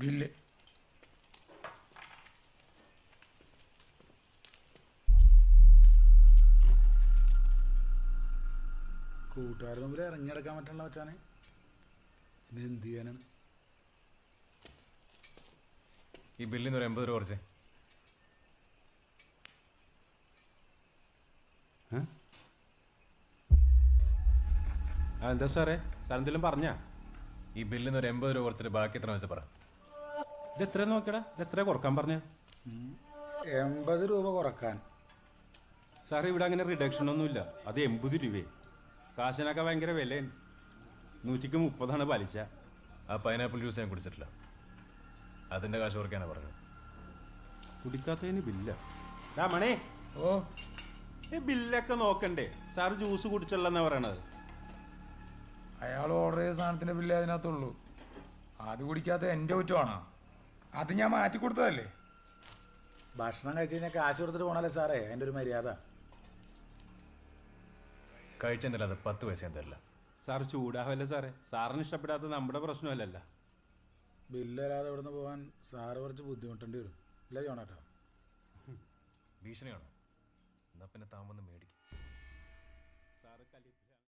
Bill. കൂട്ടുകാരുടെ മുമ്പിൽ ഇറങ്ങിയെടുക്കാൻ പറ്റണല്ലോ മച്ചാനെ. പിന്നെ എന്ത് ചെയ്യാനാണ്? ഈ ബില്ലിന് ഒരു 80 രൂപ കുറച്ചേ. എന്താ സാറേ, സാർ എന്തെങ്കിലും പറഞ്ഞാ? ഈ ബില്ലിന് ഒരു 80 രൂപ കുറച്ചിട്ട് ബാക്കി എത്ര വെച്ചാൽ പറ. ഇത് എത്ര നോക്കിയടാ, ഇത് എത്ര കുറക്കാൻ പറഞ്ഞ? 80 രൂപ കുറക്കാൻ. സാറേ ഇവിടെ അങ്ങനെ റിഡക്ഷൻ ഒന്നുമില്ല, അത് 80 രൂപയെ. കാശിനൊക്കെ ഭയങ്കര വിലയാണ്. 130 പലിശ. ആ പൈനാപ്പിൾ ജ്യൂസ് ഞാൻ കുടിച്ചിട്ടില്ല, അതിന്റെ കാശ് കുറയ്ക്കാനാണ് പറഞ്ഞത്. കുടിക്കാത്തതിന് ബില്ല മണേ. ഓ, ഈ ബില്ലൊക്കെ നോക്കണ്ടേ? സാറ് ജ്യൂസ് കുടിച്ചല്ലെന്നാ പറയണത്. അയാൾ ഓർഡർ ചെയ്ത സാധനത്തിന്റെ ബില്ല് അതിനകത്തുള്ളൂ. അത് കുടിക്കാത്ത എൻ്റെ കുറ്റമാണോ? അത് ഞാൻ മാറ്റി കൊടുത്തതല്ലേ. ഭക്ഷണം കഴിച്ച് കഴിഞ്ഞാൽ കാശ് കൊടുത്തിട്ട് പോകണല്ലേ സാറേ, അതിൻ്റെ ഒരു മര്യാദ. കഴിച്ചെന്നല്ല അത് 10 പൈസ ഞാൻ തരില്ല. സാറ് ചൂടാവല്ലേ സാറേ, സാറിന് ഇഷ്ടപ്പെടാത്ത നമ്മുടെ പ്രശ്നമല്ലല്ലോ. ബില്ലല്ലാതെ ഇവിടുന്ന് പോകാൻ സാറ് കുറച്ച് ബുദ്ധിമുട്ടേണ്ടി വരും. ഇല്ല ജോണേട്ടാ? ഭീഷണിയാണോ? എന്നാ പിന്നെ താൻ വന്ന് മേടിക്കും. സാറ് കലി